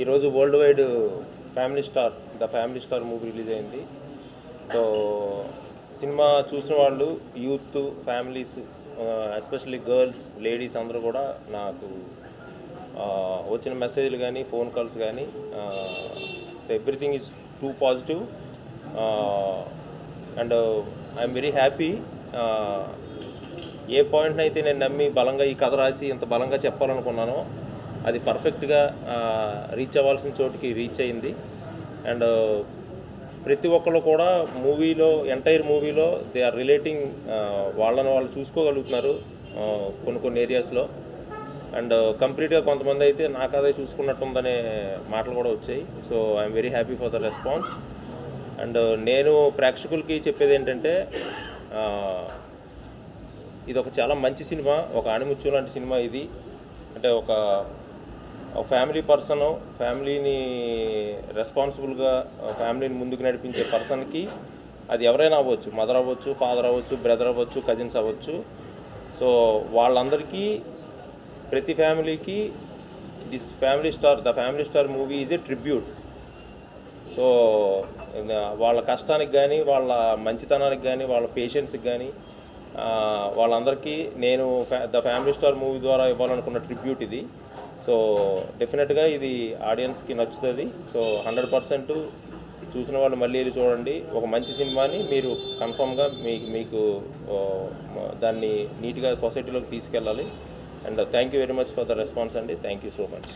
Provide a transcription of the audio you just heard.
ఈరోజు world wide the family star movie release అయింది. So సినిమా చూసిన వాళ్ళు youth families especially girls ladies అందరూ కూడా నాకు వచ్చిన మెసేజ్లు కానీ ఫోన్ కాల్స్ కానీ so everything is too positive and I'm very happy. ఏ పాయింట్ని అయితే నేను నమ్మి బలంగా ఈ కథ రాసి ఇంత బలంగా చెప్పాలనుకున్నానో అది పర్ఫెక్ట్గా రీచ్ అవ్వాల్సిన చోటుకి రీచ్ అయింది. అండ్ ప్రతి ఒక్కరు కూడా ఎంటైర్ మూవీలో దే ఆర్ రిలేటింగ్, వాళ్ళని వాళ్ళు చూసుకోగలుగుతున్నారు కొన్ని ఏరియాస్లో. అండ్ కంప్లీట్గా కొంతమంది అయితే నాకు అదే చూసుకున్నట్టుందనే మాటలు కూడా వచ్చాయి. So I'm very happy for the response. And నేను ప్రేక్షకులకి చెప్పేది ఏంటంటే ఇది ఒక చాలా మంచి సినిమా, ఒక ఆణిముత్యం లాంటి సినిమా ఇది. అంటే ఒక ఫ్యామిలీ పర్సన్, ఫ్యామిలీని రెస్పాన్సిబుల్గా ఫ్యామిలీని ముందుకు నడిపించే పర్సన్కి అది ఎవరైనా అవ్వచ్చు, మదర్ అవ్వచ్చు, ఫాదర్ అవ్వచ్చు, బ్రదర్ అవ్వచ్చు, కజిన్స్ అవ్వచ్చు. సో వాళ్ళందరికీ ప్రతి ఫ్యామిలీకి the family star movie is a tribute. So వాళ్ళ కష్టానికి కానీ వాళ్ళ మంచితనానికి కానీ వాళ్ళ పేషెన్స్కి కానీ వాళ్ళందరికీ నేను ద ఫ్యామిలీ స్టార్ మూవీ ద్వారా ఇవ్వాలనుకున్న ట్రిబ్యూట్ ఇది. సో డెఫినెట్గా ఇది ఆడియన్స్కి నచ్చుతుంది. సో 100% చూసిన వాళ్ళు మళ్ళీ వెళ్ళి చూడండి. ఒక మంచి సినిమాని మీరు కన్ఫామ్గా మీకు దాన్ని నీట్గా సొసైటీలోకి తీసుకెళ్ళాలి. And thank you very much for the response అండి. Thank you so much.